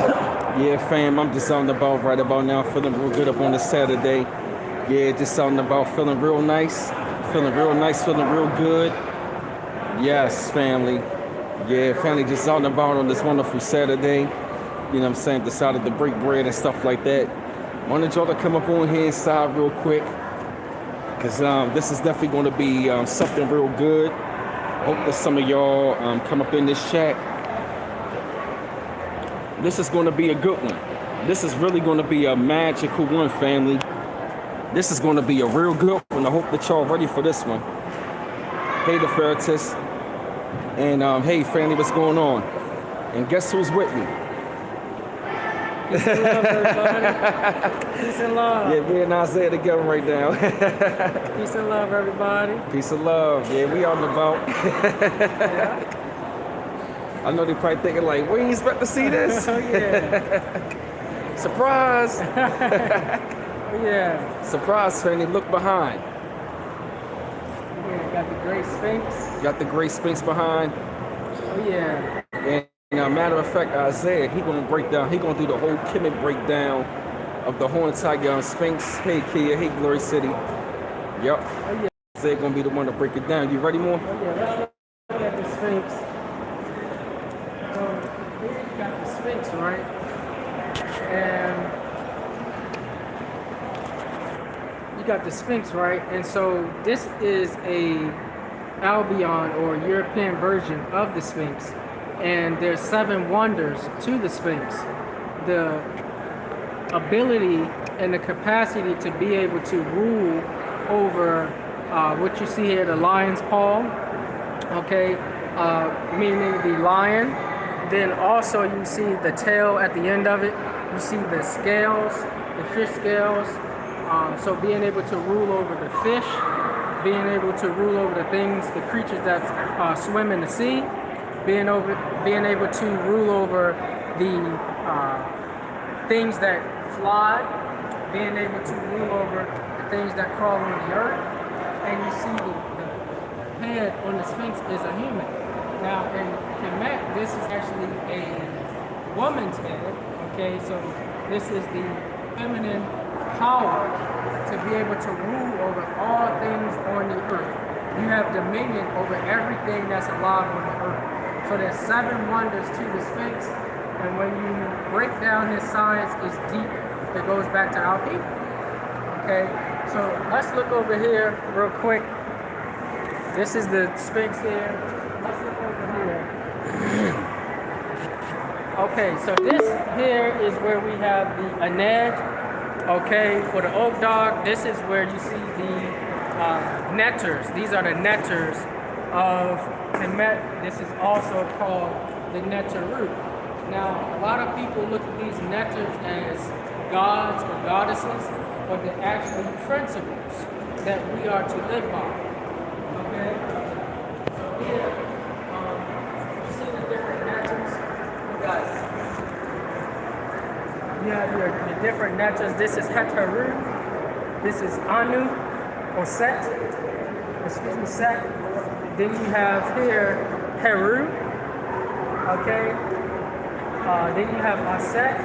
Yeah, fam, I'm just on the about right about now, feeling real good up on this Saturday. Yeah, just on the about feeling real nice, feeling real good. Yes, family. Yeah, family just out and about on this wonderful Saturday. You know what I'm saying? Decided to break bread and stuff like that. Wanted y'all to come up on here inside real quick. Because this is definitely going to be something real good. Hope that some of y'all come up in this chat. This is going to be a good one. This is really going to be a magical one, family. This is going to be a real good one. I hope that y'all ready for this one. Hey, the Cartouches. And hey, family, what's going on? And guess who's with me? Peace and love, everybody. Peace and love. Yeah, me and Isaiah together right now. Peace and love, everybody. Peace and love. Yeah, we on the boat. Yeah. I know they probably thinking like, we ain't expect to see this. Oh, yeah. Surprise. Oh, yeah. Surprise, family. Look behind. Yeah, got the great Sphinx. Got the great Sphinx behind. Oh, yeah. And matter of fact, Isaiah, he gonna break down. He gonna do the whole Kemet breakdown of the whole entire Sphinx. Hey, Kia. Hey, Glory City. Yup. Oh, yeah. Isaiah gonna be the one to break it down. You ready, more? Oh, yeah. Let's look at the Sphinx. Here you got the Sphinx, right? And you got the Sphinx, right? And so this is a Albion or European version of the Sphinx. And there's 7 wonders to the Sphinx. The ability and the capacity to be able to rule over what you see here, the lion's paw, okay, meaning the lion. Then also you see the tail at the end of it. You see the scales, the fish scales. So being able to rule over the fish, being able to rule over the things, the creatures that swim in the sea, being able to rule over the things that fly, being able to rule over the things that crawl on the earth. And you see the head on the Sphinx is a human. Now in Kemet, this is actually a woman's head. Okay, so this is the feminine power to be able to rule over all things on the earth. You have dominion over everything that's alive on the earth. So there's 7 wonders to the Sphinx, and when you break down this science, it's deep. It goes back to our people. Okay, so let's look over here real quick. This is the Sphinx here. Let's look over here. Okay, so this here is where we have the Aned. Okay, for the oak dog, this is where you see the nectars. These are the nectars of Kemet. This is also called the Nectar Root. Now, a lot of people look at these nectars as gods or goddesses, but they're actually principles that we are to live by. Okay? So here, you see the different nectars. You have your different nectars. This is Nectar Root. This is Anu or Set. Excuse me, Set. Then you have here Heru. Okay. Then you have Aset.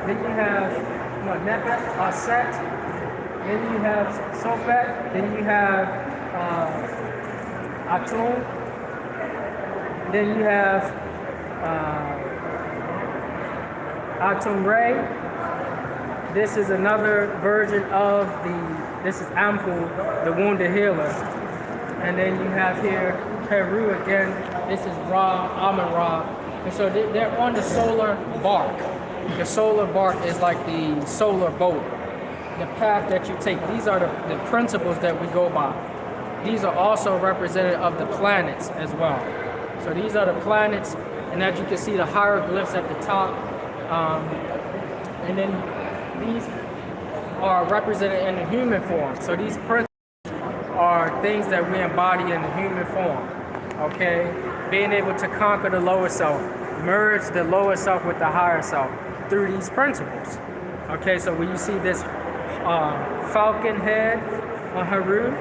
Then you have Nepet, Aset. Then you have Sofet. Then you have Atum. Then you have Atum Ray. This is another version of this is Ampul, the wounded healer. And then you have here Heru again. This is Ra, Amun Ra. And so they're on the solar bark. The solar bark is like the solar boat, the path that you take. These are the principles that we go by. These are also representative of the planets as well. So these are the planets, and as you can see, the hieroglyphs at the top. And then these are represented in the human form. So these principles are things that we embody in the human form. Okay? Being able to conquer the lower self, merge the lower self with the higher self through these principles. Okay, so when you see this falcon head on Heru,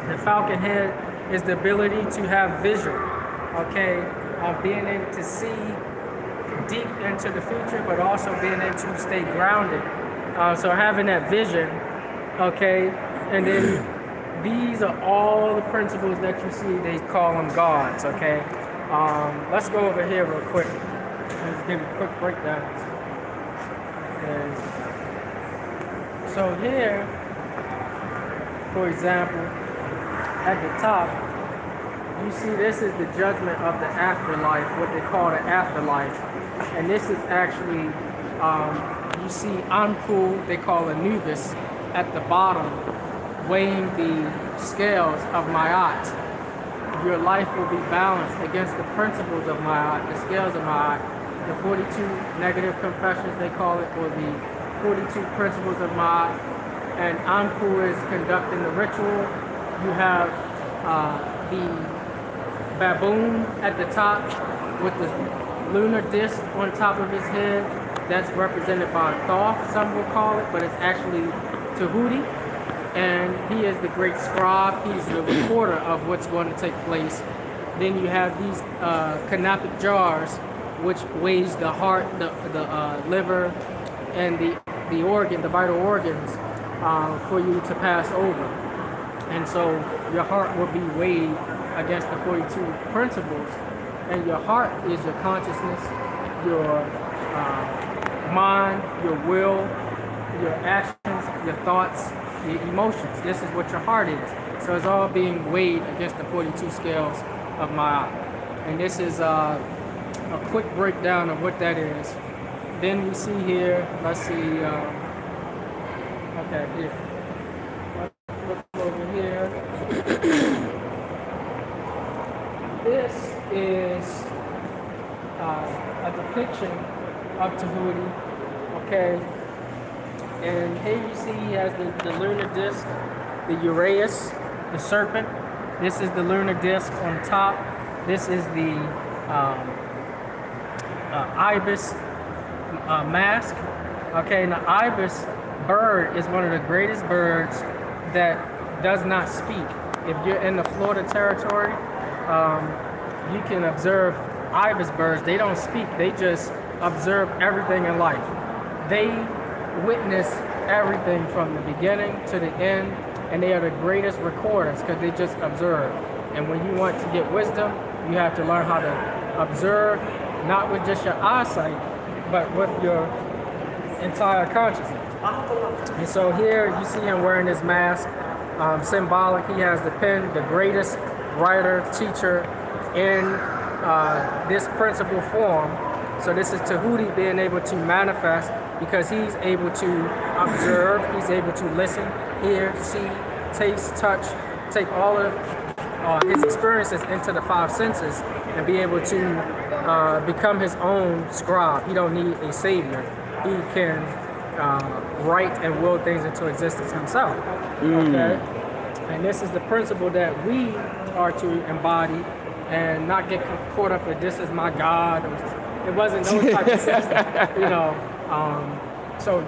the falcon head is the ability to have vision. Okay, being able to see deep into the future, but also being able to stay grounded. So having that vision, okay, and then these are all the principles that you see. They call them gods, okay. Let's go over here real quick. Let's give a quick breakdown. Okay. So here, for example, at the top, you see this is the judgment of the afterlife, what they call the afterlife. And this is actually, you see Anpu, they call Anubis, at the bottom, weighing the scales of Ma'at. Your life will be balanced against the principles of Ma'at, the scales of Ma'at. The 42 negative confessions, they call it, or the 42 principles of Ma'at. And Anpu is conducting the ritual. You have the baboon at the top with the lunar disc on top of his head. That's represented by Thoth, some will call it, but it's actually Tahuti. And he is the great scribe. He's the recorder of what's going to take place. Then you have these canopic jars, which weighs the heart, the liver, and the vital organs for you to pass over. And so your heart will be weighed against the 42 principles. And your heart is your consciousness, your mind, your will, your actions, your thoughts, your emotions. This is what your heart is. So it's all being weighed against the 42 scales of Ma'at. And this is a quick breakdown of what that is. Then we see here, let's see, okay, here. Let's look over here. This is a depiction of Tahuti, okay? And here you see he has the lunar disc, the Uraeus, the serpent. This is the lunar disc on top. This is the ibis mask. Okay, and the ibis bird is one of the greatest birds that does not speak. If you're in the Florida territory, you can observe ibis birds. They don't speak. They just observe everything in life. They witness everything from the beginning to the end, and they are the greatest recorders because they just observe. And when you want to get wisdom, you have to learn how to observe, not with just your eyesight, but with your entire consciousness. And so here you see him wearing his mask, symbolic. He has the pen, the greatest writer, teacher in this principal form. So this is Tahuti being able to manifest because he's able to observe, he's able to listen, hear, see, taste, touch, take all of his experiences into the five senses and be able to become his own scribe. He don't need a savior. He can write and will things into existence himself. Okay? And this is the principle that we are to embody and not get caught up with this is my God. It wasn't those type of system, you know. So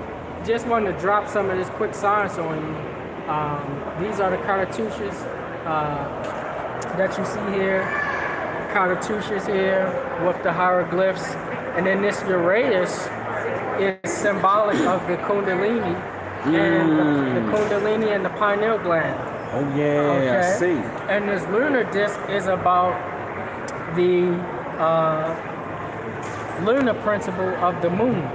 just wanted to drop some of this quick science on you. These are the Cartouches that you see here. Cartouches here with the hieroglyphs. And then this Uraeus is symbolic of the Kundalini and the Kundalini and the pineal gland. Oh yeah, okay. I see. And this lunar disc is about the lunar principle of the moon,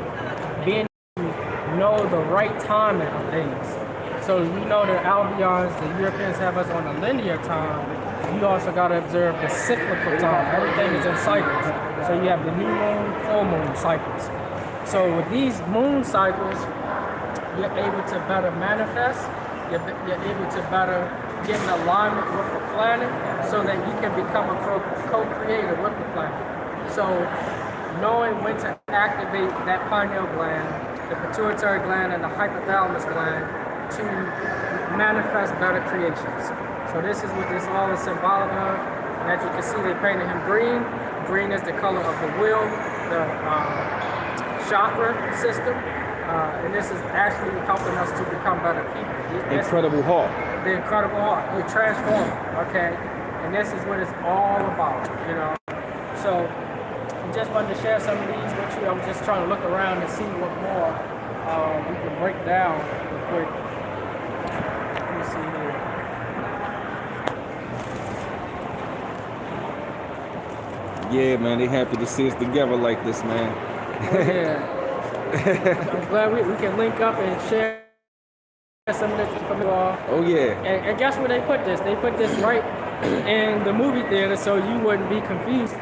being able to know the right timing of things. So we know the Albions, the Europeans have us on a linear time. You also got to observe the cyclical time. Everything is in cycles. So you have the new moon, full moon cycles. So with these moon cycles, you're able to better manifest. You're able to better get in alignment with the planet so that you can become a co-creator with the planet. So knowing when to activate that pineal gland, the pituitary gland, and the hypothalamus gland to manifest better creations. So this is what this all is symbolic of. And as you can see, they painted him green. Green is the color of the will, the chakra system. And this is actually helping us to become better people. Incredible heart. The incredible heart. You're transforming, okay? And this is what it's all about, you know? So just wanted to share some of these with you. I was just trying to look around and see what more we can break down real quick. Let me see here. Yeah, man, they happy to see us together like this, man. Oh, yeah. I'm glad we can link up and share some of this information. Oh, yeah. And guess where they put this? They put this right in the movie theater so you wouldn't be confused.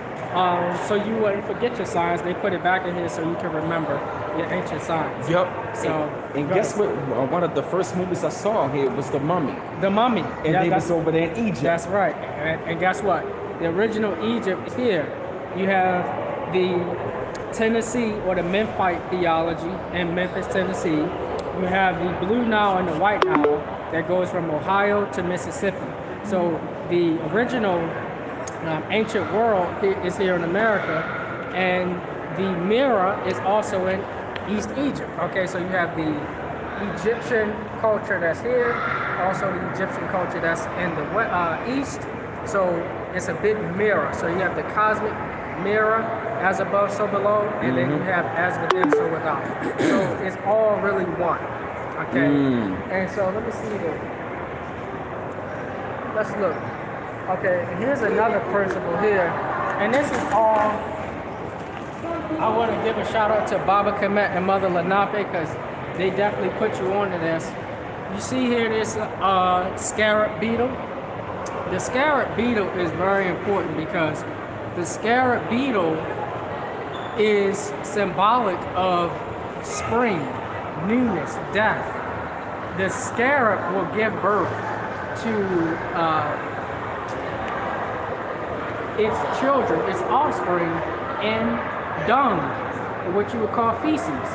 So you wouldn't forget your signs. They put it back in here so you can remember your ancient signs. Yep. So and guess what? One of the first movies I saw here was The Mummy. The Mummy. And they was over there in Egypt. That's right. And guess what? The original Egypt is here. You have the Tennessee or the Memphite theology in Memphis, Tennessee. You have the Blue Nile and the White Nile that goes from Ohio to Mississippi. So the original ancient world is here in America, and the mirror is also in East Egypt. Okay, so you have the Egyptian culture that's here, also the Egyptian culture that's in the east. So it's a big mirror. So you have the cosmic mirror, as above, so below, and then you have as within, so without. So it's all really one. Okay, and so let me see here. Let's look. Okay, and here's another principle here, and this is all. I want to give a shout out to Baba Kemet and Mother Lenape because they definitely put you onto this. You see here this Scarab Beetle. The Scarab Beetle is very important because the Scarab Beetle is symbolic of spring, newness, death. The scarab will give birth to its children, its offspring, in dung, what you would call feces.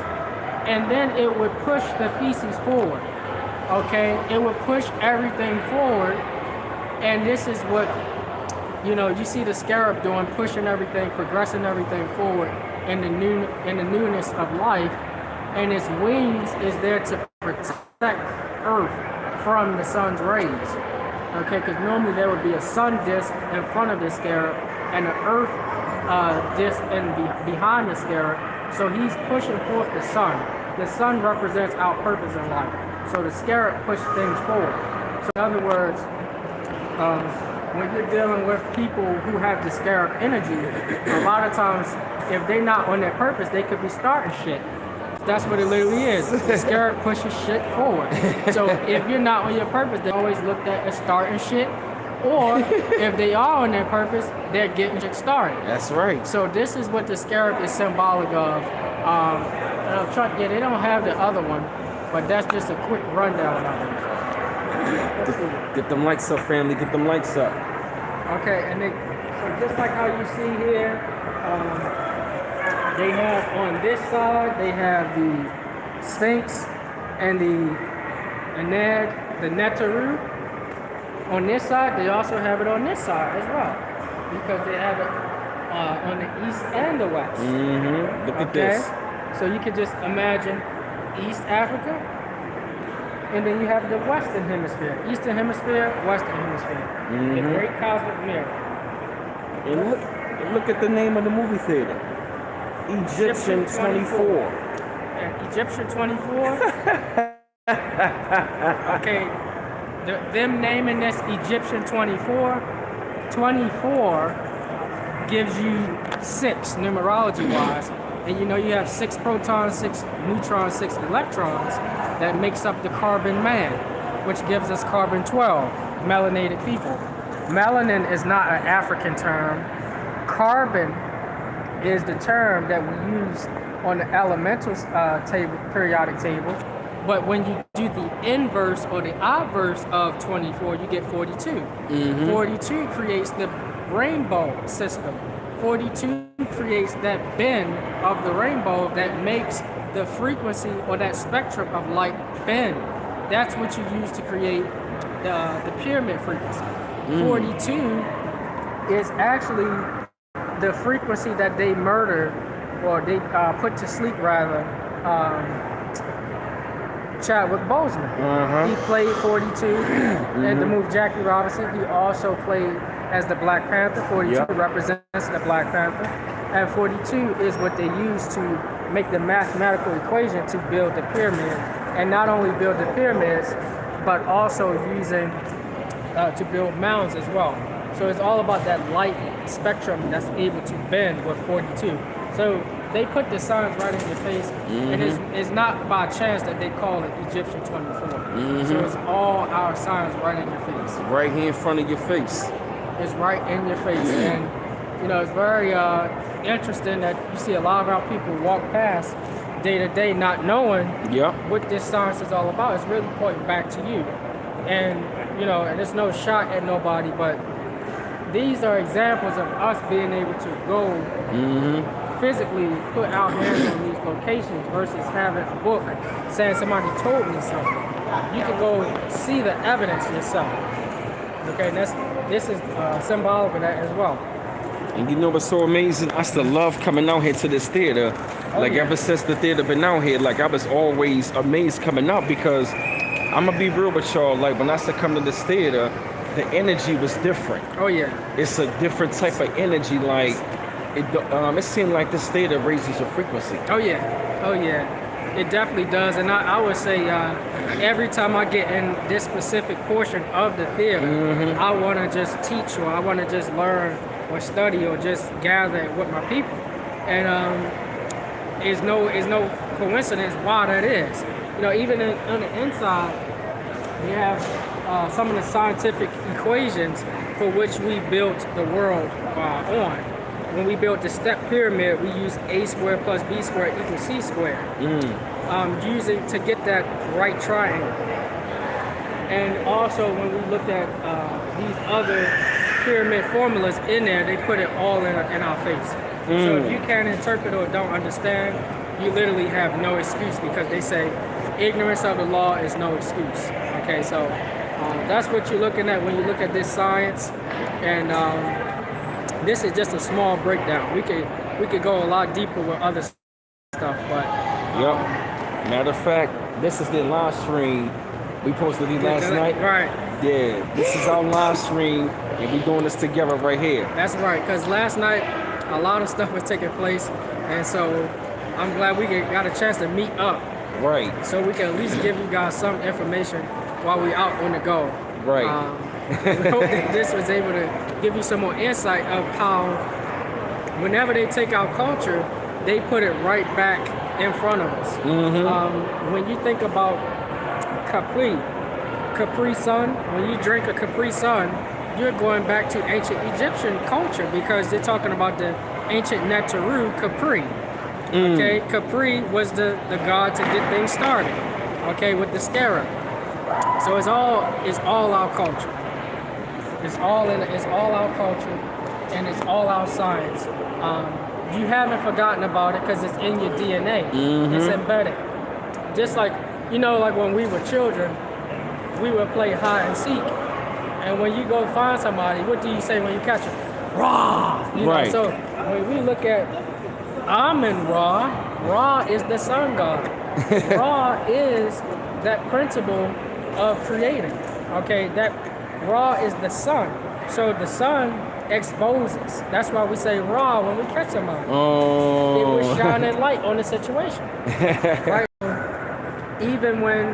And then it would push the feces forward. Okay? It would push everything forward. And this is what, you see the scarab doing, pushing everything, progressing everything forward in the newness of life. And its wings is there to protect Earth from the sun's rays. Okay, because normally there would be a sun disk in front of the scarab and an Earth disk behind the scarab. So he's pushing forth the sun. The sun represents our purpose in life. So the scarab pushes things forward. So in other words, when you're dealing with people who have the scarab energy, a lot of times, if they're not on their purpose, they could be starting shit. That's what it literally is. The scarab pushes shit forward. So if you're not on your purpose, they're always looked at as starting shit. Or if they are on their purpose, they're getting shit started. That's right. So this is what the scarab is symbolic of. They don't have the other one, but that's just a quick rundown of it. Get them likes up, family. Get them likes up. Okay, and so just like how you see here, they have on this side, they have the Sphinx and the Nectar Root. On this side, they also have it on this side as well, because they have it on the east and the west. Look at this. So you can just imagine East Africa, and then you have the Western Hemisphere, Eastern Hemisphere, Western Hemisphere, the Great Cosmic Mirror. And look at the name of the movie theater, Egyptian 24. Egyptian 24. Okay, them naming this Egyptian 24. 24 gives you 6 numerology wise. And you have 6 protons, 6 neutrons, 6 electrons that makes up the carbon man, which gives us carbon 12, melanated people. Melanin is not an African term. Carbon is the term that we use on the elemental periodic table. But when you do the inverse or the obverse of 24, you get 42. 42 creates the rainbow system. 42 creates that bend of the rainbow that makes the frequency or that spectrum of light bend. That's what you use to create the pyramid frequency. 42 is actually the frequency that they murdered, or they put to sleep rather, Chadwick Boseman. He played 42 in the movie Jackie Robinson. He also played as the Black Panther. 42 represents the Black Panther. and 42 is what they use to make the mathematical equation to build the pyramid. And not only build the pyramids, but also using to build mounds as well. So it's all about that light spectrum that's able to bend with 42. So they put the signs right in your face, and it's not by chance that they call it Egyptian 24. So it's all our signs right in your face. Right here in front of your face. It's right in your face. And, you know, it's very interesting that you see a lot of our people walk past day to day not knowing what this science is all about. It's really pointing back to you. And, you know, and it's no shot at nobody, but these are examples of us being able to go physically put our hands on these locations versus having a book saying somebody told me something. You can go see the evidence yourself. Okay, and this is symbolic of that as well. And you know what's so amazing? I still love coming out here to this theater. Ever since the theater been out here, like I was always amazed coming out because I'm gonna be real with y'all. Like when I started coming to this theater, the energy was different. Oh yeah. It's a different type of energy. Like it seemed like this theater raises your frequency. Oh yeah. Oh yeah. It definitely does. And I would say every time I get in this specific portion of the theater, I want to just teach or I want to just learn or study or just gather with my people. And it's no coincidence why that is. You know, even on the inside, we have some of the scientific equations for which we built the world on. When we built the step pyramid, we used a squared plus b squared equals c squared, using to get that right triangle. And also, when we looked at these other pyramid formulas in there, they put it all in our face. So if you can't interpret or don't understand, you literally have no excuse because they say ignorance of the law is no excuse. Okay, so that's what you're looking at when you look at this science, and this is just a small breakdown. We could go a lot deeper with other stuff, but Matter of fact, this is the live stream we posted these last night. Right. Yeah, this is our live stream, and we doing this together right here. That's right, because last night a lot of stuff was taking place, and so I'm glad we got a chance to meet up. Right. So we can at least give you guys some information while we out on the go. Right. We hope that this was able to give you some more insight of how whenever they take our culture, they put it right back in front of us. When you think about Capri Sun, when you drink a Capri Sun, you're going back to ancient Egyptian culture because they're talking about the ancient Nectar Root, Capri. Okay, Capri was the god to get things started. Okay, with the Scarab. So it's all our culture. It's all our culture, and it's all our science. You haven't forgotten about it because it's in your DNA. It's embedded. Just like, you know, like when we were children, we would play hide and seek. And when you go find somebody, what do you say when you catch them? Ra! You know, so when we look at Amun-Ra, Ra is the sun god. Ra is that principle of creating. Okay, that Ra is the sun. So the sun exposes. That's why we say Ra when we catch somebody. It was shining light on the situation. Right? Even when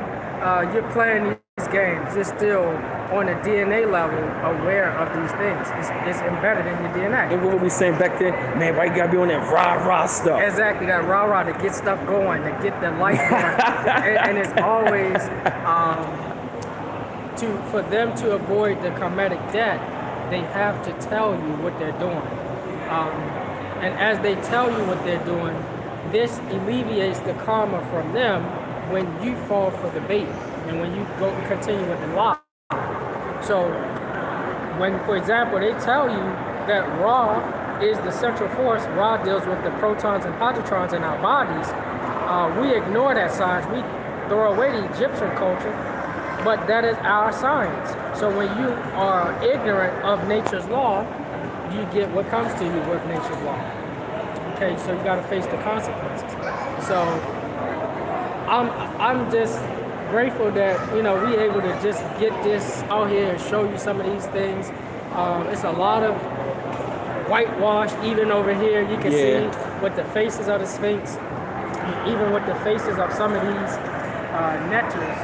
you're playing these games, you're still on a DNA level aware of these things. It's embedded in your DNA. And what we saying back then, man, why you gotta be on that rah-rah stuff? Exactly, that rah-rah to get stuff going, to get the light going. and it's always for them to avoid the karmic debt, they have to tell you what they're doing. And as they tell you what they're doing, this alleviates the karma from them when you fall for the bait and when you go continue with the lie. So when, for example, they tell you that Ra is the central force, Ra deals with the protons and positrons in our bodies, we ignore that science. We throw away the Egyptian culture, but that is our science. So when you are ignorant of nature's law, you get what comes to you with nature's law. Okay, so you got to face the consequences. So I'm just grateful that, you know, we able to just get this out here and show you some of these things. It's a lot of whitewashed. Even over here, you can Yeah. see with the faces of the Sphinx, even with the faces of some of these nectars.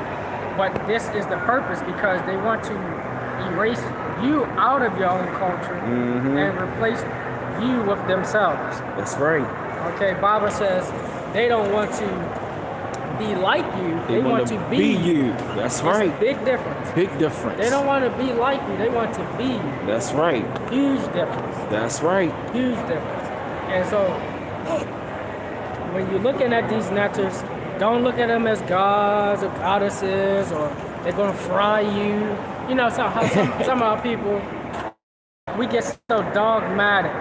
But this is the purpose, because they want to erase you out of your own culture and replace you with themselves. That's right. Okay, Baba says they don't want to be like you, they want to be you. That's It's right. a big difference. Big difference. They don't want to be like you, they want to be you. That's right. Huge difference. That's right. Huge difference. And so when you're looking at these nectars, don't look at them as gods or goddesses, or they're gonna fry you. You know, so how some of our people, we get so dogmatic,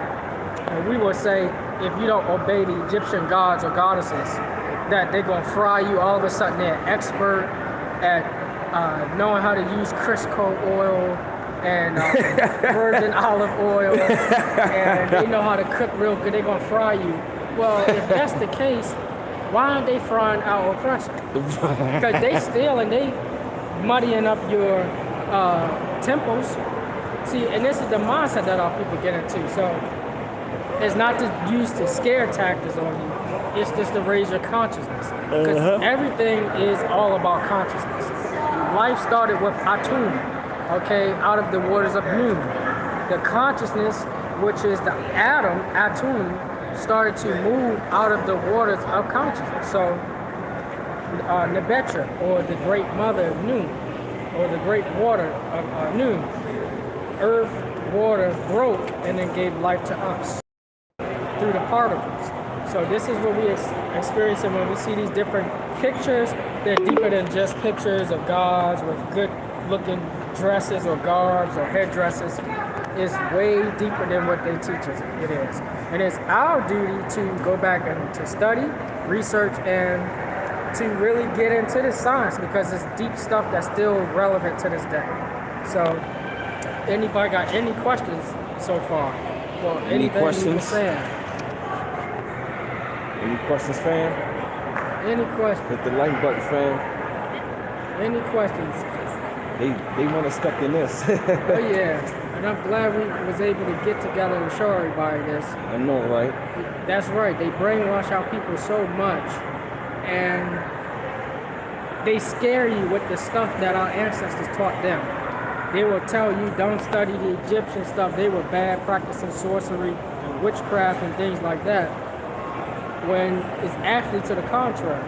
and we will say if you don't obey the Egyptian gods or goddesses, that they're gonna fry you. All of a sudden, they're expert at knowing how to use Crisco oil and virgin olive oil, and they know how to cook real good. They're gonna fry you. Well, if that's the case, why aren't they frying our oppressor? Because they steal and they muddying up your temples. See, and this is the mindset that our people get into. So it's not to use the scare tactics on you. It's just to raise your consciousness. Because everything is all about consciousness. Life started with Atum, okay, out of the waters of Noon. The consciousness, which is the Atum, started to move out of the waters of consciousness. So Nebetra, or the great mother of Noon, or the great water of Noon, earth, water broke and then gave life to us through the particles. So this is what we experience when we see these different pictures. They're deeper than just pictures of gods with good looking dresses or garbs or headdresses. It's way deeper than what they teach us it is. And it's our duty to go back and to study, research, and to really get into the science, because it's deep stuff that's still relevant to this day. So anybody got any questions so far? Well, Any questions? Saying? Any questions, fam? Any questions? Hit the like button, fam. Any questions? They weren't expecting this. Oh yeah, and I'm glad we was able to get together and show everybody this. I know, right? That's right. They brainwash our people so much, and they scare you with the stuff that our ancestors taught them. They will tell you don't study the Egyptian stuff. They were bad practicing sorcery and witchcraft and things like that. When it's actually to the contrary.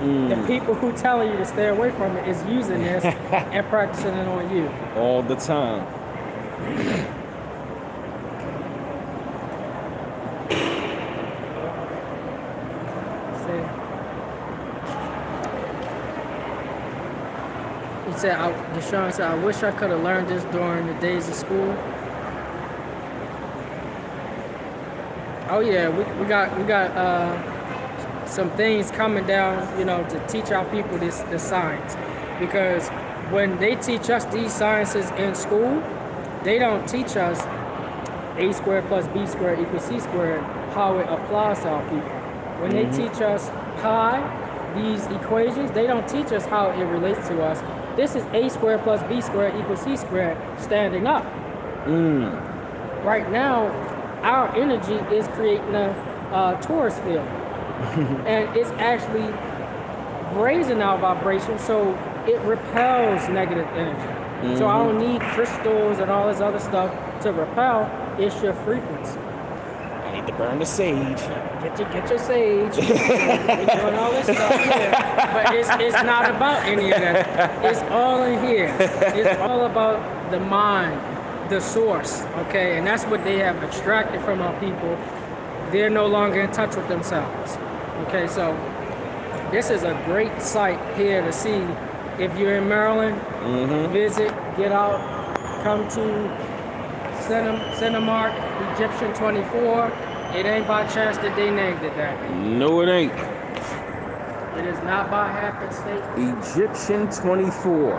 The people who telling you to stay away from it is using this and practicing it on you. All the time. See? He said, Deshaun said, I wish I could have learned this during the days of school. Oh yeah, we got some things coming down, you know, to teach our people this science. Because when they teach us these sciences in school, they don't teach us a squared plus b squared equals c squared, how it applies to our people. When they teach us pi, these equations, they don't teach us how it relates to us. This is a squared plus b squared equals c squared standing up. Right now, our energy is creating a torus field. And it's actually raising our vibration, so it repels negative energy. So I don't need crystals and all this other stuff to repel. It's your frequency. I need to burn the sage. Get your sage. We're doing all this stuff here, but it's not about any of that. It's all in here. It's all about the mind, the source. Okay, and that's what they have extracted from our people. They're no longer in touch with themselves. Okay, so this is a great site here to see. If you're in Maryland, visit, get out, come to Cinemark Egyptian 24. It ain't by chance that they named it that. No, it ain't. It is not by happenstance. Egyptian 24.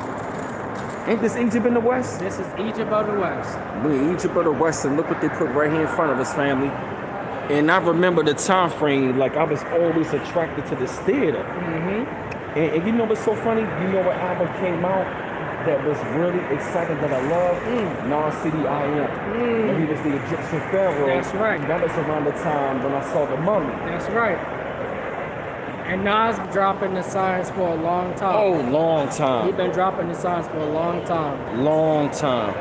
Ain't this Egypt in the West? This is Egypt of the West. We in Egypt of the West, and look what they put right here in front of us, family. And I remember the time frame, like I was always attracted to this theater. And you know what's so funny? You know what album came out that was really exciting that I love? Non-CDIM. When he was the Egyptian pharaoh. That's right. That was around the time when I saw the mummy. That's right. And Nas been dropping the signs for a long time. Oh, long time. He's been dropping the signs for a long time. Long time.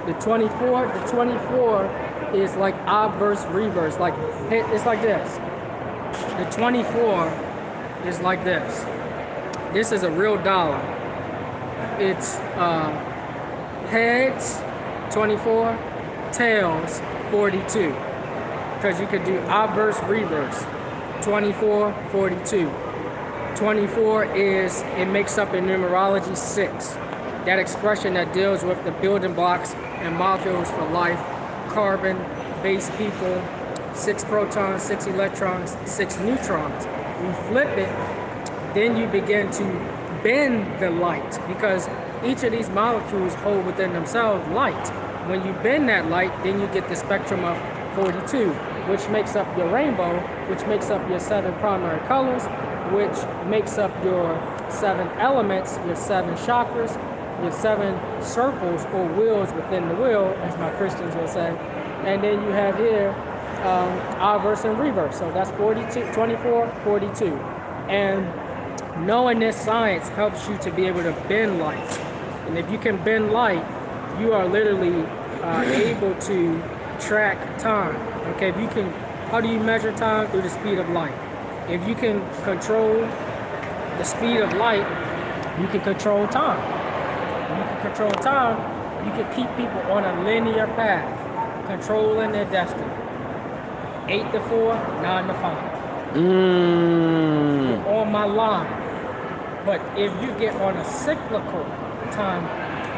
The 24 is like obverse reverse. Like it's like this. The 24 is like this. This is a real dollar. It's heads 24, tails 42. Because you could do obverse reverse 24, 42. 24 is, it makes up in numerology 6. That expression that deals with the building blocks and molecules for life, carbon, base people, 6 protons, 6 electrons, 6 neutrons. You flip it, then you begin to bend the light, because each of these molecules hold within themselves light. When you bend that light, then you get the spectrum of 42, which makes up your rainbow, which makes up your 7 primary colors, which makes up your 7 elements, your 7 chakras, your 7 circles or wheels within the wheel, as my Christians will say. And then you have here obverse and reverse. So that's 42, 24, 42. And knowing this science helps you to be able to bend light. And if you can bend light, you are literally able to track time. Okay, if you can, how do you measure time? Through the speed of light. If you can control the speed of light, you can control time. If you can control time, you can keep people on a linear path, controlling their destiny. 8 to 4, 9 to 5. You're on my line. But if you get on a cyclical time,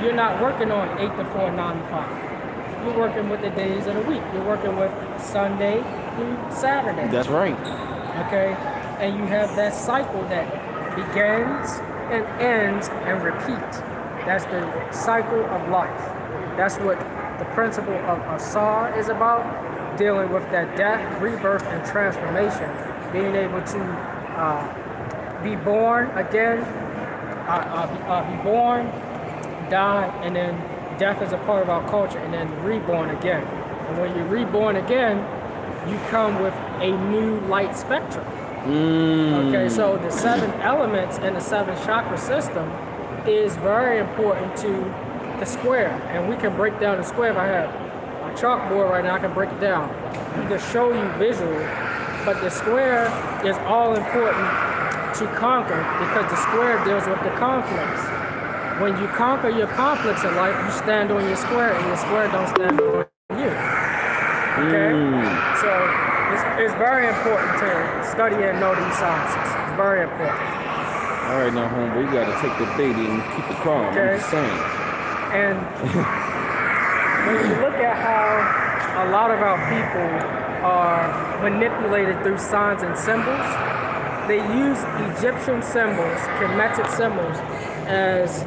you're not working on 8 to 4, 9 to 5. You're working with the days of the week. You're working with Sunday through Saturday. That's right. Okay? And you have that cycle that begins and ends and repeats. That's the cycle of life. That's what the principle of Asar is about, dealing with that death, rebirth, and transformation. Being able to be born again, be born, die, and then death is a part of our culture, and then reborn again. And when you're reborn again, you come with a new light spectrum. Okay, so the 7 elements and the 7 chakra system is very important to the square. And we can break down the square. If I have a chalkboard right now, I can break it down to show you visual. But the square is all important to conquer, because the square deals with the conflicts. When you conquer your conflicts in life, you stand on your square, and your square don't stand on you. Okay? So it's very important to study and know these sciences. It's very important. All right, now, homeboy, you got to take the baby and keep it calm. Okay. I'm just saying. And when you look at how a lot of our people are manipulated through signs and symbols, they use Egyptian symbols, Kemetic symbols, as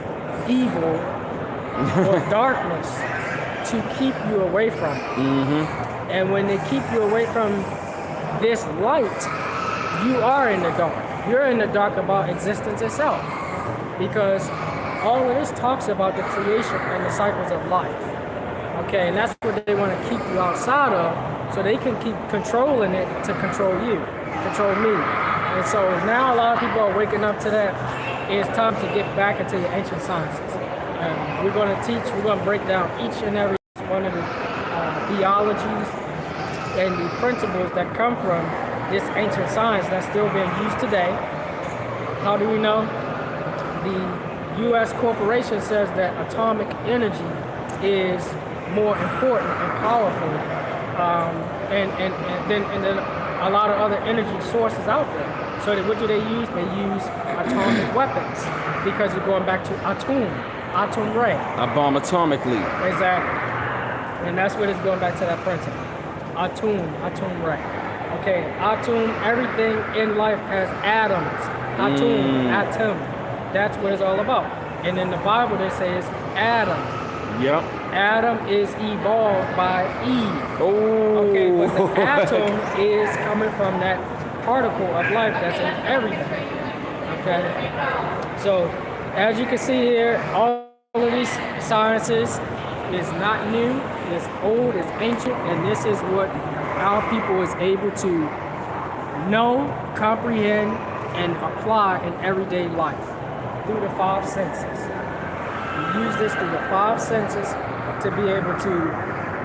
evil or darkness to keep you away from it. And when they keep you away from this light, you are in the dark. You're in the dark about existence itself, because all of this talks about the creation and the cycles of life. Okay, and that's what they want to keep you outside of, so they can keep controlling it to control you, control me. And so now a lot of people are waking up to that. It's time to get back into the ancient sciences. And we're going to teach, we're going to break down each and every one of the theologies and the principles that come from this ancient science that's still being used today. How do we know? The U.S. corporation says that atomic energy is more important and powerful, and then a lot of other energy sources out there. So what do they use? They use atomic weapons, because you're going back to atom ray. I bomb atomically. Exactly. And that's what it's going back to, that principle. Atom ray. Okay, atom, everything in life has atoms. Atom. That's what it's all about. And in the Bible, they say it's Adam. Yep. Adam is evolved by Eve. Oh. Okay, but the atom is coming from that particle of life that's in everything. Okay. So as you can see here, all of these sciences is not new, it's old, it's ancient, and this is what our people is able to know, comprehend, and apply in everyday life through the five senses. We use this through the five senses to be able to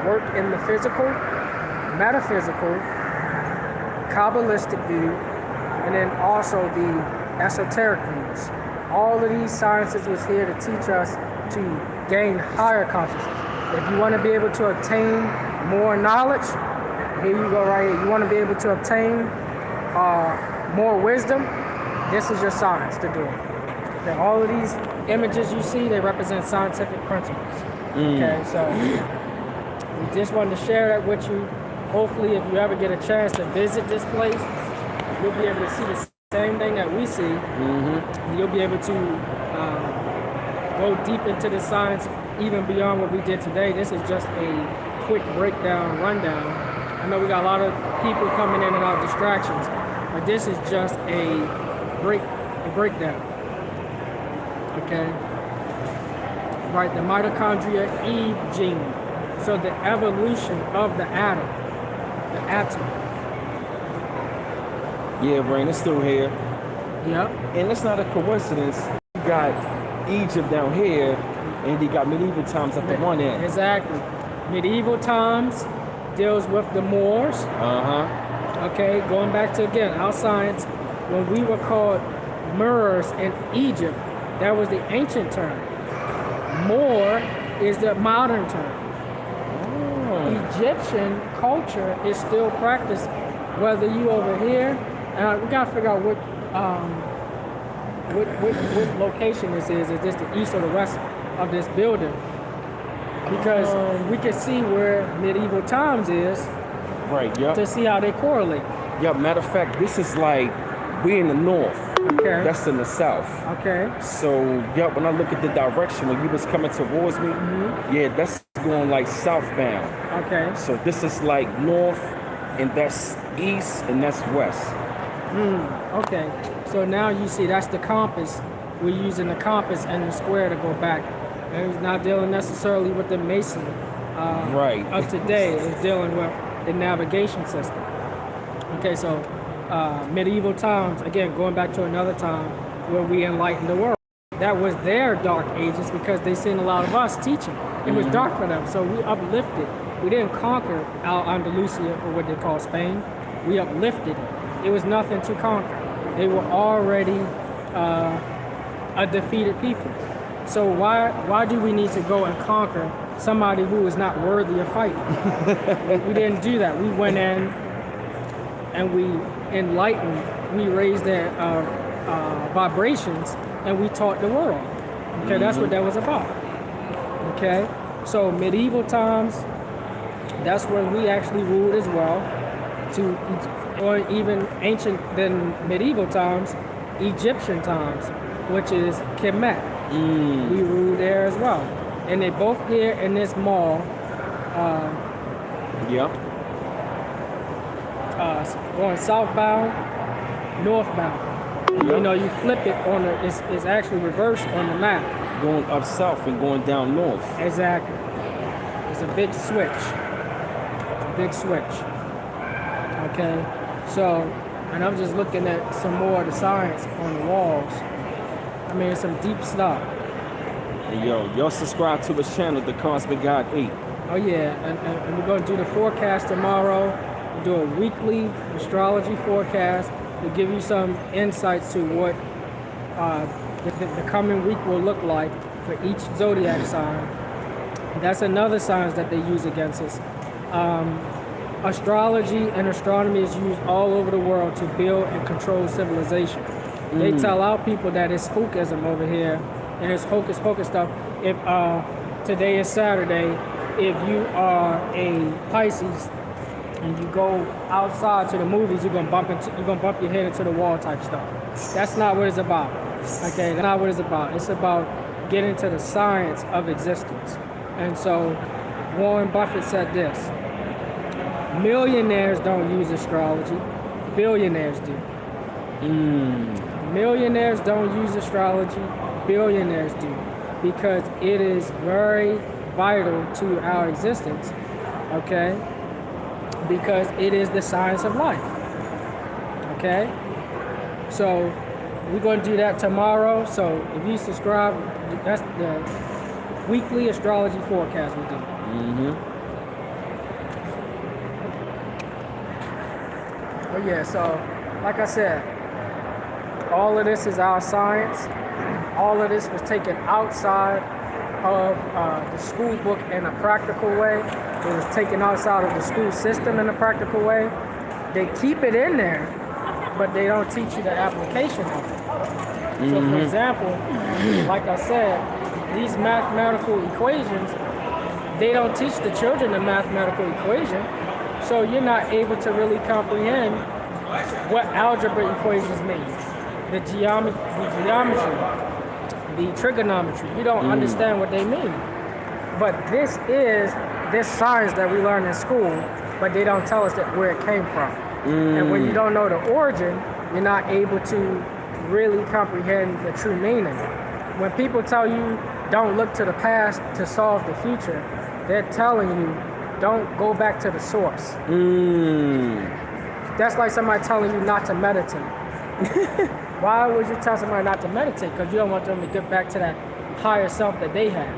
work in the physical, metaphysical, Kabbalistic view, and then also the esoteric views. All of these sciences was here to teach us to gain higher consciousness. If you want to be able to obtain more knowledge, here you go right here. You want to be able to obtain more wisdom, this is your science to do it. Okay, all of these images you see, they represent scientific principles. Okay, so we just wanted to share that with you. Hopefully, if you ever get a chance to visit this place, you'll be able to see the same thing that we see. You'll be able to go deep into the science, even beyond what we did today. This is just a quick breakdown, rundown. I know we got a lot of people coming in and out, distractions, but this is just a breakdown. Okay? Right, the mitochondria Eve gene. So the evolution of the atom. The atom. Yeah, Brain, it's still here. Yep. And it's not a coincidence. You got Egypt down here, and you got medieval times at the one end. Exactly. Medieval times deals with the Moors. Okay, going back to, again, our science, when we were called Moors in Egypt, that was the ancient term. Moor is the modern term. Egyptian culture is still practiced, whether you over here, we gotta figure out what location this is. Is this the east or the west of this building? Because we can see where medieval times is, right? Yep. To see how they correlate. Yeah. Matter of fact, this is like we in the north. Okay. That's in the south. Okay. So, yeah, when I look at the direction when you was coming towards me, yeah, that's going like southbound. Okay. So this is like north, and that's east, and that's west. Okay. So now you see that's the compass. We're using the compass and the square to go back. And it's not dealing necessarily with the Mason right. of today. It's dealing with the navigation system. Okay, so medieval times, again, going back to another time where we enlightened the world. That was their dark ages because they seen a lot of us teaching. It was dark for them, so we uplifted. We didn't conquer Andalusia, or what they call Spain. We uplifted it. It was nothing to conquer. They were already a defeated people. So why do we need to go and conquer somebody who is not worthy of fighting? We didn't do that. We went in and we enlightened, we raised their vibrations, and we taught the world. Okay, that's what that was about. Okay, so medieval times, that's when we actually ruled as well. Or even ancient than medieval times, Egyptian times, which is Kemet. We ruled there as well. And they both here in this mall. Going southbound, northbound. You know, you flip it on the, it's actually reversed on the map. Going up south and going down north. Exactly. It's a big switch. Big switch. Okay. So, and I'm just looking at some more of the science on the walls. I mean, some deep stuff. Hey, y'all subscribe to his channel, The Cosmic God 8. Oh yeah, and we're going to do the forecast tomorrow. We'll do a weekly astrology forecast to give you some insights to what the coming week will look like for each zodiac sign. That's another sign that they use against us. Astrology and astronomy is used all over the world to build and control civilization. They tell our people that it's spookism over here and it's hocus pocus stuff. If today is Saturday, if you are a Pisces and you go outside to the movies, you're gonna bump your head into the wall type stuff. That's not what it's about. Okay, that's not what it's about. It's about getting to the science of existence. And so Warren Buffett said this: millionaires don't use astrology, billionaires do. Millionaires don't use astrology, billionaires do, because it is very vital to our existence, okay? Because it is the science of life, okay? So we're going to do that tomorrow. So if you subscribe, that's the weekly astrology forecast we do. Oh yeah, so like I said, all of this is our science. All of this was taken outside of the school book in a practical way. It was taken outside of the school system in a practical way. They keep it in there, but they don't teach you the application of it. So for example, like I said, these mathematical equations, they don't teach the children the mathematical equation, so you're not able to really comprehend what algebra equations mean. The geometry, the trigonometry, you don't understand what they mean. But this is this science that we learn in school, but they don't tell us that where it came from. And when you don't know the origin, you're not able to really comprehend the true meaning. When people tell you don't look to the past to solve the future, they're telling you don't go back to the source. That's like somebody telling you not to meditate. Why would you tell somebody not to meditate? Because you don't want them to get back to that higher self that they have,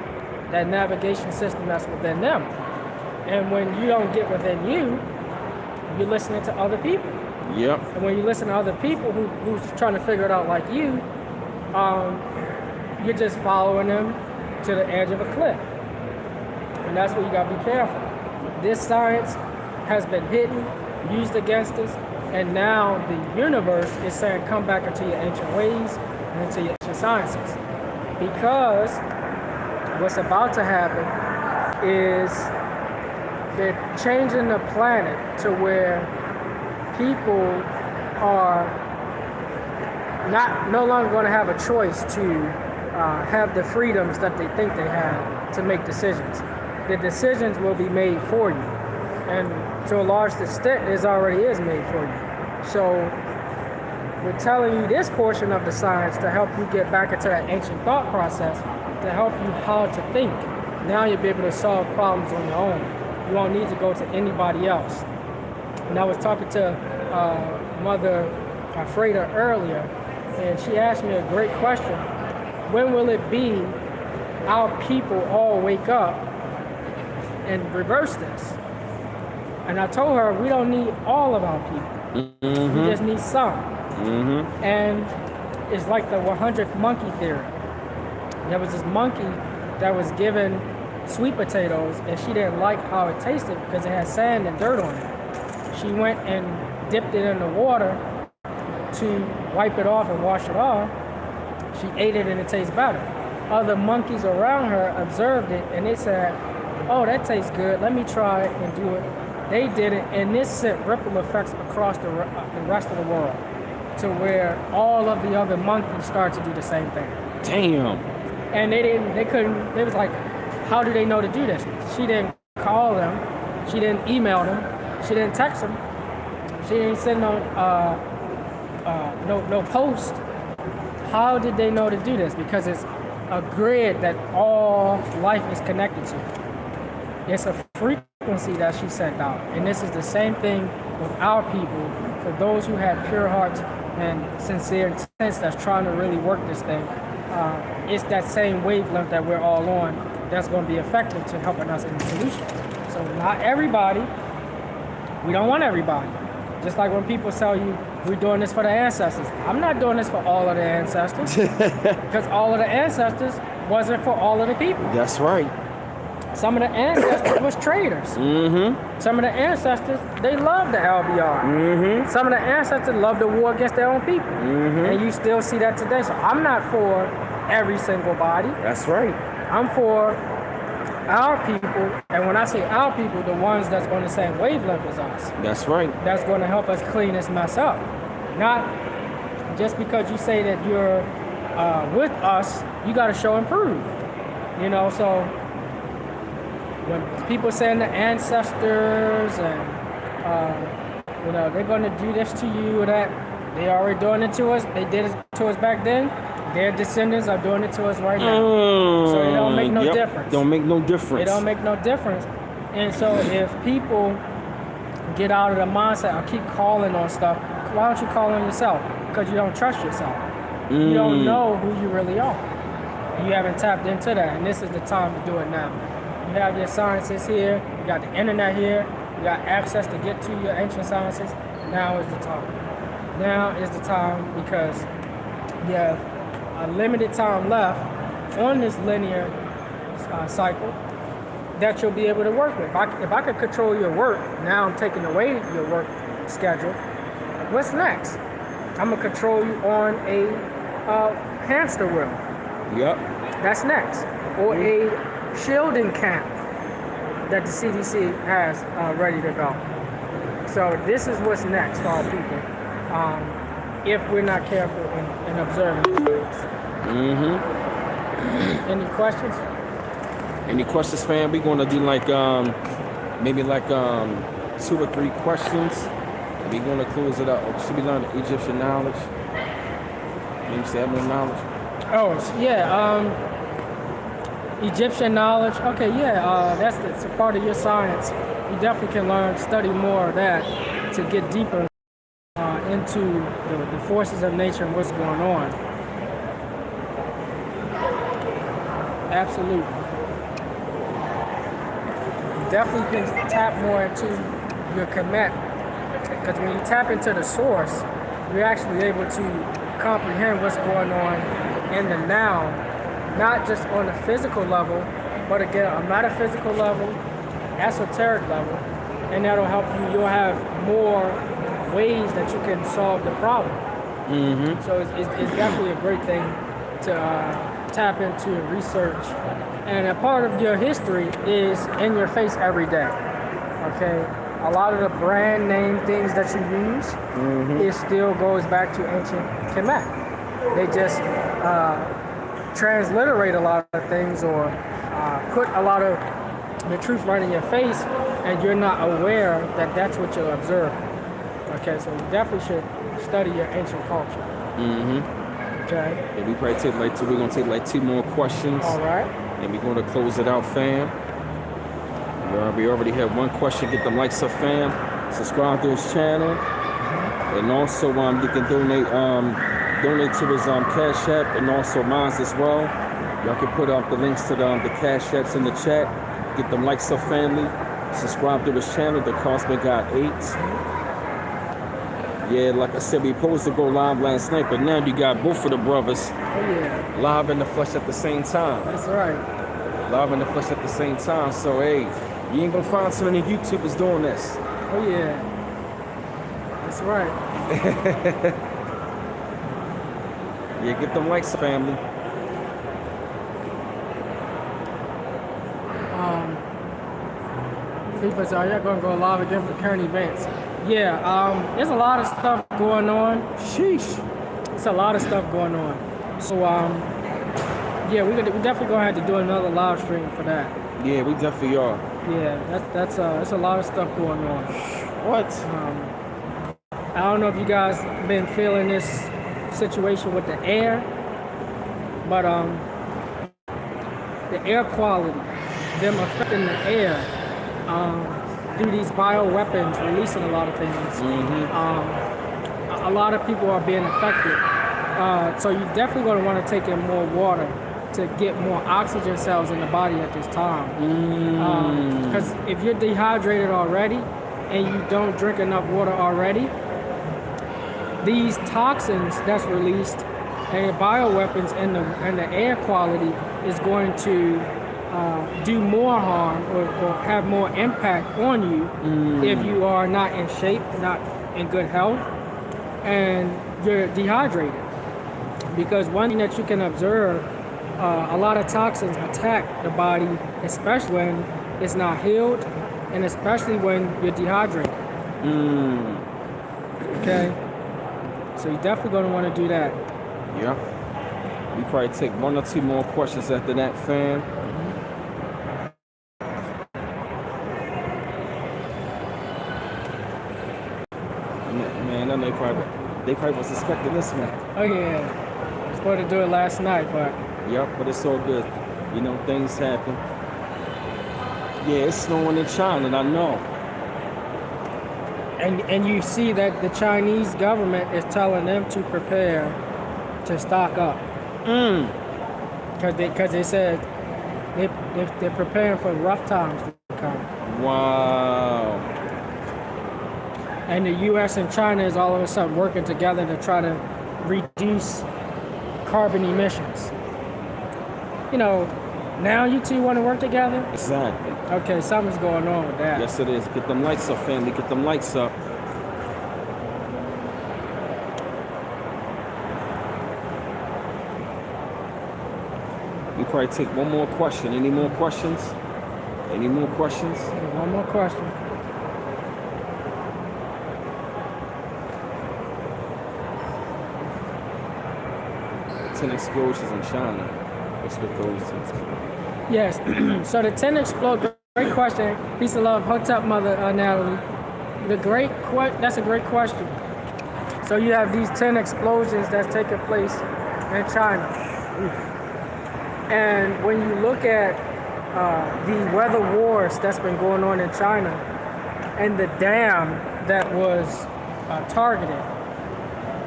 that navigation system that's within them. And when you don't get within you, you're listening to other people. Yep. And when you listen to other people who's trying to figure it out like you, you're just following them to the edge of a cliff. And that's where you gotta be careful. This science has been hidden, used against us, and now the universe is saying come back into your ancient ways and into your ancient sciences. Because what's about to happen is they're changing the planet to where people are no longer going to have a choice to have the freedoms that they think they have to make decisions. The decisions will be made for you. And to a large extent, it already is made for you. So we're telling you this portion of the science to help you get back into that ancient thought process, to help you how to think. Now you'll be able to solve problems on your own. You won't need to go to anybody else. And I was talking to Mother Freda earlier, and she asked me a great question. When will it be our people all wake up and reverse this? And I told her we don't need all of our people. We just need some. And it's like the 100th monkey theory. There was this monkey that was given sweet potatoes, and she didn't like how it tasted because it had sand and dirt on it. She went and dipped it in the water to wipe it off and wash it off. She ate it and it tastes better. Other monkeys around her observed it and they said, oh, that tastes good, let me try it and do it. They did it, and this sent ripple effects across the rest of the world to where all of the other monkeys started to do the same thing. Damn. And they was like, how do they know to do this? She didn't call them, she didn't email them, she didn't text them, she didn't send no post. How did they know to do this? Because it's a grid that all life is connected to. It's a frequency that she sent out. And this is the same thing with our people. For those who have pure hearts and sincere intents that's trying to really work this thing, it's that same wavelength that we're all on that's going to be effective to helping us in the solution. So not everybody. We don't want everybody. Just like when people tell you, we're doing this for the ancestors. I'm not doing this for all of the ancestors. Because all of the ancestors wasn't for all of the people. That's right. Some of the ancestors was traders. Some of the ancestors, they loved the LBR. Some of the ancestors loved the war against their own people. And you still see that today. So I'm not for every single body. That's right. I'm for our people, and when I say our people, the ones that's on the same wavelength as us. That's right. That's going to help us clean this mess up. Not just because you say that you're with us, you got to show and prove. You know, so when people saying the ancestors and you know, they're going to do this to you or that, They already doing it to us. They did it to us back then. Their descendants are doing it to us right now. So it don't make no difference. Don't make no difference. It don't make no difference. And so if people get out of the mindset, I keep calling on stuff. Why don't you call on yourself? Because you don't trust yourself. You don't know who you really are. You haven't tapped into that, and this is the time to do it now. You have your sciences here. You got the internet here. You got access to get to your ancient sciences. Now is the time. Now is the time because you have a limited time left on this linear cycle that you'll be able to work with. If I could control your work, now I'm taking away your work schedule. What's next? I'm gonna control you on a hamster wheel. Yep. That's next. Or a shielding camp that the CDC has ready to go. So this is what's next for our people. If we're not careful in observing these things. Any questions? Any questions, fam? We're gonna do like maybe like 2 or 3 questions. And we're gonna close it up. Should we learn Egyptian knowledge? Maybe Samuel knowledge? Oh yeah, Egyptian knowledge. Okay, yeah, that's a part of your science. You definitely can study more of that to get deeper into the forces of nature and what's going on. Absolutely. You definitely can tap more into your Kemet, because when you tap into the source, you're actually able to comprehend what's going on in the now, not just on the physical level, but again, a metaphysical level, esoteric level, and that'll help you. You'll have more ways that you can solve the problem. So it's definitely a great thing to tap into and research. And a part of your history is in your face every day. Okay? A lot of the brand name things that you use, it still goes back to ancient Kemet. They just transliterate a lot of things or put a lot of the truth right in your face, and you're not aware that that's what you're observing. Okay, so you definitely should study your ancient culture. Okay. Yeah, we probably take like 2. We're gonna take like 2 more questions. All right. And we're gonna close it out, fam. We already have 1 question. Get the likes up, fam. Subscribe to his channel, and also you can donate to his Cash App and also mine as well. Y'all can put up the links to the Cash Apps in the chat. Get them likes up, family. Subscribe to his channel, The Cosmic God 8. Yeah, like I said, we supposed to go live last night, but now you got both of the brothers live in the flesh at the same time. That's right. Live in the flesh at the same time. So, hey, you ain't gonna find so many YouTubers doing this. Oh, yeah. That's right. Yeah, get them likes, family. People say, y'all gonna go live again for current events. Yeah, there's a lot of stuff going on. Sheesh. It's a lot of stuff going on. So, yeah, we definitely gonna have to do another live stream for that. Yeah, we definitely are. Yeah, that's a lot of stuff going on. What? I don't know if you guys been feeling this situation with the air, but the air quality, them affecting the air, through these bioweapons, releasing a lot of things. A lot of people are being affected. So you're definitely going to want to take in more water to get more oxygen cells in the body at this time. Because if you're dehydrated already and you don't drink enough water already, these toxins that's released and bioweapons and the air quality is going to do more harm or have more impact on you if you are not in shape, not in good health, and you're dehydrated. Because one thing that you can observe, a lot of toxins attack the body, especially when it's not healed, and especially when you're dehydrated. Okay? So you're definitely going to want to do that. Yeah. We probably take 1 or 2 more questions after that, fam. Man, I know you probably They probably was expecting this one. Oh yeah, I was supposed to do it last night, but Yep, but it's all good. You know, things happen. Yeah, it's snowing in China, I know. and you see that the Chinese government is telling them to prepare to stock up because they said they're preparing for rough times to come. Wow. And the U.S. and China is all of a sudden working together to try to reduce carbon emissions. You know, now you two want to work together? Exactly. Okay, something's going on with that. Yes, it is. Get them lights up, family. Get them lights up. We probably take one more question. Any more questions? Any more questions? One more question. 10 explosions in China. What's with those? Yes. So the 10 explode. Great question. Peace and love. Hotep mother Natalie. That's a great question. So you have these 10 explosions that's taking place in China. And when you look at the weather wars that's been going on in China and the dam that was targeted,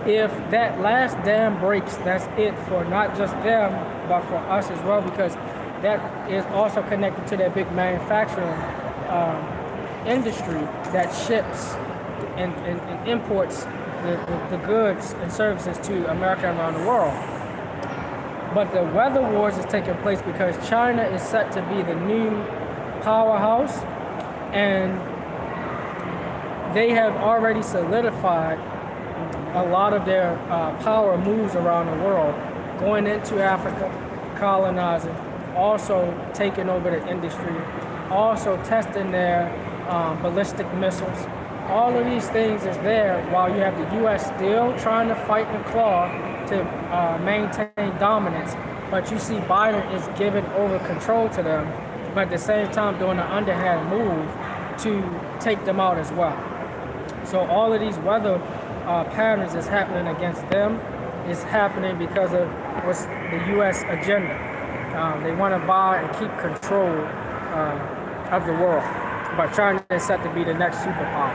if that last dam breaks, that's it for not just them, but for us as well, because that is also connected to that big manufacturing industry that ships and imports the goods and services to America and around the world. But the weather wars is taking place because China is set to be the new powerhouse, and they have already solidified a lot of their power moves around the world, going into Africa, colonizing, also taking over the industry, also testing their ballistic missiles. All of these things is there while you have the U.S. still trying to fight and claw to maintain dominance. But you see Biden is giving over control to them, but at the same time doing an underhand move to take them out as well. So all of these weather patterns is happening against them. Is happening because of what's the U.S. agenda. They want to buy and keep control of the world. But China is set to be the next superpower.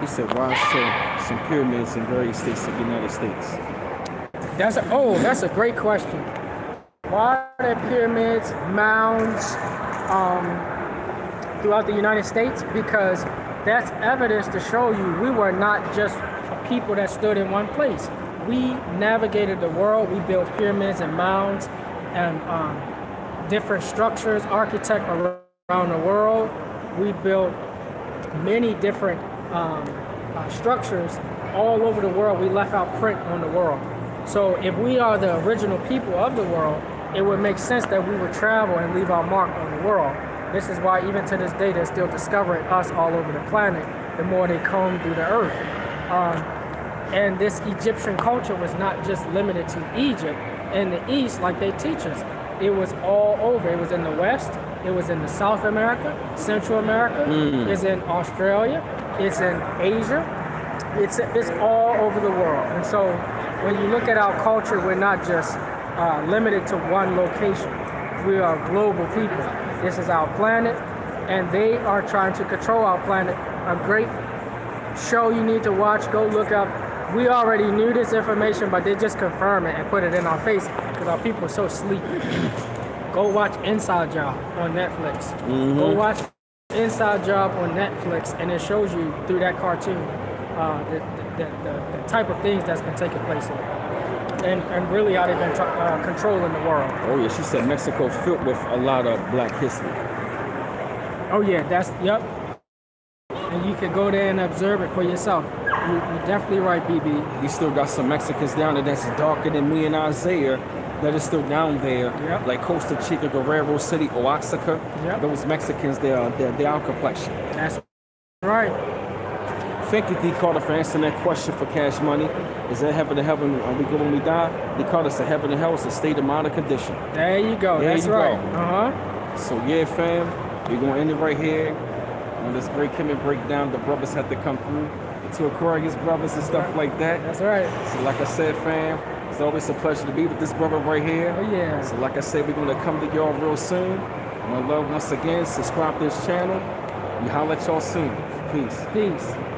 He said, why so some pyramids in various states of the United States? That's a great question. Why are there pyramids, mounds throughout the United States? Because that's evidence to show you we were not just a people that stood in one place. We navigated the world. We built pyramids and mounds and different structures, architect around the world. We built many different structures all over the world. We left our print on the world. So if we are the original people of the world, it would make sense that we would travel and leave our mark on the world. This is why even to this day, they're still discovering us all over the planet, the more they comb through the earth. And this Egyptian culture was not just limited to Egypt and the East like they teach us. It was all over. It was in the West. It was in the South America, Central America. It's in Australia. It's in Asia. It's all over the world. And so when you look at our culture, we're not just limited to one location. We are global people. This is our planet, and they are trying to control our planet. A great show you need to watch. Go look up. We already knew this information, but they just confirm it and put it in our face because our people are so sleepy. Go watch Inside Job on Netflix. Go watch Inside Job on Netflix, and it shows you through that cartoon the type of things that's been taking place here. And really how they've been controlling the world. Oh yeah, she said Mexico filled with a lot of black history. Oh yeah, yep. And you can go there and observe it for yourself. You're definitely right, BB. We still got some Mexicans down there that's darker than me and Isaiah that is still down there. Yep. Like Costa Chica, Guerrero City, Oaxaca. Yep. Those Mexicans, they're our complexion. That's right. Thank you, D. Carter, for answering that question for Cash Money. Is that heaven to heaven we go when we die? D. Carter said heaven and hell is a state of mind or condition. There you go. That's right. So yeah, fam, we're gonna end it right here. On this great Kemet breakdown, the brothers had to come through. to Aquarius brothers and stuff like that. That's right. So like I said, fam, it's always a pleasure to be with this brother right here. Oh yeah. So like I said, we're gonna come to y'all real soon. My love, once again, subscribe to this channel. We holla at y'all soon. Peace. Peace.